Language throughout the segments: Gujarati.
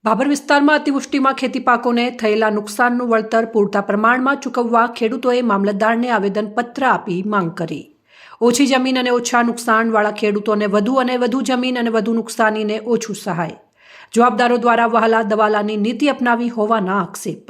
ભાભર વિસ્તારમાં અતિવૃષ્ટિમાં ખેતી પાકોને થયેલા નુકસાનનું વળતર પૂરતા પ્રમાણમાં ચૂકવવા ખેડૂતોએ મામલતદારને આવેદનપત્ર આપી માંગ કરી। ઓછી જમીન અને ઓછા નુકસાનવાળા ખેડૂતોને વધુ અને વધુ જમીન અને વધુ નુકસાનીને ઓછું સહાય। જવાબદારો દ્વારા વહાલા દવાલાની નીતિ અપનાવી હોવાના આક્ષેપ।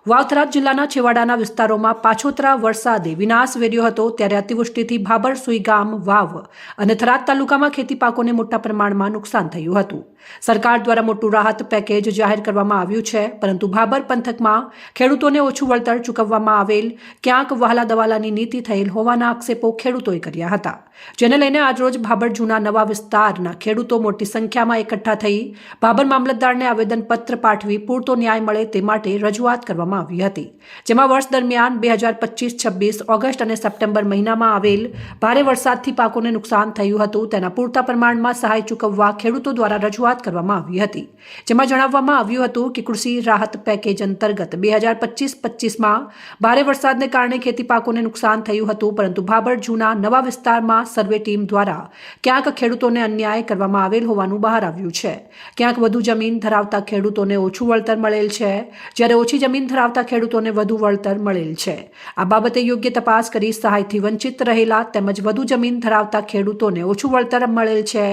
વાવથરા જિલ્લાના છેવાડાના વિસ્તારોમાં પાછોતરા વરસાદે વિનાશ વેર્યો હતો, ત્યારે અતિવૃષ્ટિથી ભાભર સુઈગામ, વાવ અને થરાદ તાલુકામાં ખેતી પાકોને મોટા પ્રમાણમાં નુકસાન થયું હતું। સરકાર દ્વારા મોટું રાહત પેકેજ જાહેર કરવામાં આવ્યું છે, પરંતુ ભાભર પંથકમાં ખેડૂતોને ઓછું વળતર ચૂકવવામાં આવેલ, ક્યાંક વહાલા દવાલાની નીતિ થયેલ હોવાના આક્ષેપો ખેડૂતોએ કર્યા હતા, જેને લઈને આજરોજ ભાભર જૂના નવા વિસ્તારના ખેડૂતો મોટી સંખ્યામાં એકઠા થઈ ભાભર મામલતદારને આવેદનપત્ર પાઠવી પૂરતો ન્યાય મળે તે માટે રજૂઆત કરવામાં આવી હતી, જેમાં વર્ષ દરમિયાન 2025-26 ઓગસ્ટ અને સપ્ટેમ્બર મહિનામાં આવેલ ભારે વરસાદથી પાકોને નુકસાન થયું હતું, તેના પૂરતા પ્રમાણમાં સહાય ચૂકવવા ખેડૂતો દ્વારા રજૂઆત કરવામાં આવી હતી, જેમાં જણાવવામાં આવ્યું હતું કે કૃષિ રાહત પેકેજ અંતર્ગત 2025-25માં ભારે વરસાદને કારણે ખેતી પાકોને નુકસાન થયું હતું, પરંતુ ભાભર જૂના નવા વિસ્તારમાં સર્વે ટીમ દ્વારા ક્યાંક ખેડૂતોને અન્યાય કરવામાં આવેલ હોવાનું બહાર આવ્યું છે। ક્યાંક વધુ જમીન ધરાવતા ખેડૂતોને ઓછું વળતર મળેલ છે, જ્યારે ઓછી જમીન ધરાવતા ખેડૂતોને વધુ વળતર મળેલ છે। આ બાબતે યોગ્ય તપાસ કરી સહાયથી વંચિત રહેલા તેમજ વધુ જમીન ધરાવતા ખેડૂતોને ઓછું વળતર મળેલ છે,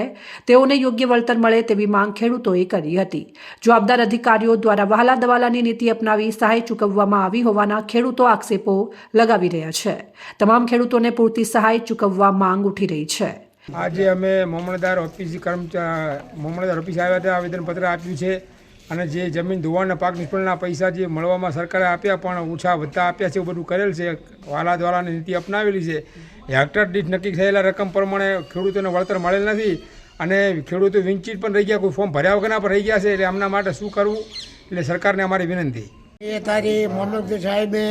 તેઓને યોગ્ય વળતર મળે તેવી માંગ ખેડૂતોએ કરી હતી। જવાબદાર અધિકારીઓ દ્વારા વહાલા દવાલાની નીતિ અપનાવી સહાય ચૂકવવામાં આવી હોવાના ખેડૂતો આક્ષેપો લગાવી રહ્યા છે। તમામ ખેડૂતોને પૂરતી સહાય ચૂકવવા માંગ ઉઠી રહી છે। આજે અમે મામલતદાર ઓફિસ આવ્યા હતા, આવેદનપત્ર આપ્યું છે અને જે જમીન ધોવાણના પાક નિષ્ફળના પૈસા જે મળવામાં સરકારે આપ્યા પણ ઓછા વધતા આપ્યા છે, એવું બધું કરેલ છે। વહાલા દવાલાની નીતિ અપનાવેલી છે। હેક્ટર દીઠ નક્કી થયેલા રકમ પ્રમાણે ખેડૂતોને વળતર મળેલ નથી અને ખેડૂતો વંચિત પણ રહી ગયા, કોઈ ફોર્મ ભર્યા વગરના પણ રહી ગયા છે। એટલે આમના માટે શું કરવું, એટલે સરકારને અમારી વિનંતી। એ તારી મામલતદાર સાહેબે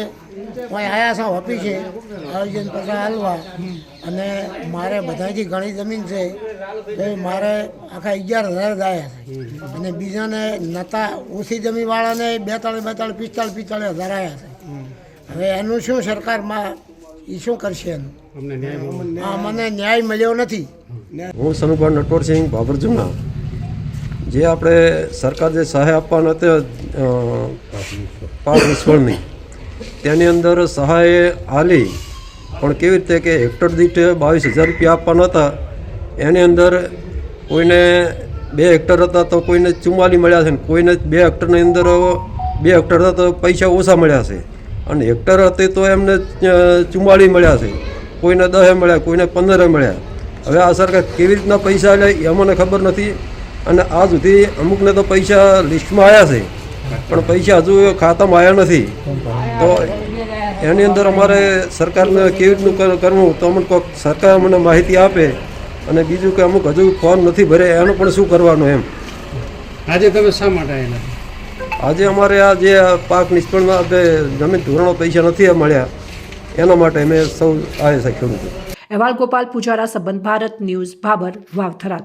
આવ્યા છે ઓફિસે આવેદનપત્ર હાલવા, અને મારે બધાથી ઘણી જમીન છે, તો મારે આખા 11,000 આવ્યા છે અને બીજાને નતા ઓછી જમીનવાળાને 42,000 આવ્યા છે। હવે એનું શું સરકારમાં એ શું કરશે? એનું મને ન્યાય મળ્યો નથી। હું સનુભા નટવરસિંહ, ભાભર જૂના। જે આપણે સરકાર જે સહાય આપવાના હતા પાક નિષ્ફળની, તેની અંદર સહાય આલી પણ કેવી રીતે કે હેક્ટર દીઠ 22,000 રૂપિયા આપવાના હતા, એની અંદર કોઈને 2 હેક્ટર હતા તો કોઈને 44 મળ્યા છે, કોઈને 2 હેક્ટરની અંદર 2 હેક્ટર હતા તો પૈસા ઓછા મળ્યા છે, અને હેક્ટર હતી તો એમને 44 મળ્યા છે, કોઈને 10 મળ્યા, કોઈને 15 મળ્યા। હવે આ સરકાર કેવી રીતના પૈસા લે એ અમને ખબર નથી, અને આ સુધી અમુકને તો પૈસા લિસ્ટમાં આવ્યા છે પણ પૈસા હજુ ખાતામાં આવ્યા નથી। તો એની અંદર અમારે સરકારને કેવી રીતનું કરવું, તો અમને કોઈક સરકાર મને માહિતી આપે, અને બીજું કે અમુક હજુ ફોર્મ નથી ભરે એનું પણ શું કરવાનું એમ। આજે તમે શા માટે આવેલા? આજે અમારે આ જે પાક નિષ્ફળમાં જમીન ધોરણો પૈસા નથી મળ્યા, એના માટે અમે સૌ આવે છે ખેડૂતો। અહેવાલ ગોપાલ પૂજારા, સંબંધ ભારત ન્યૂઝ, ભાભર, વાવથરા।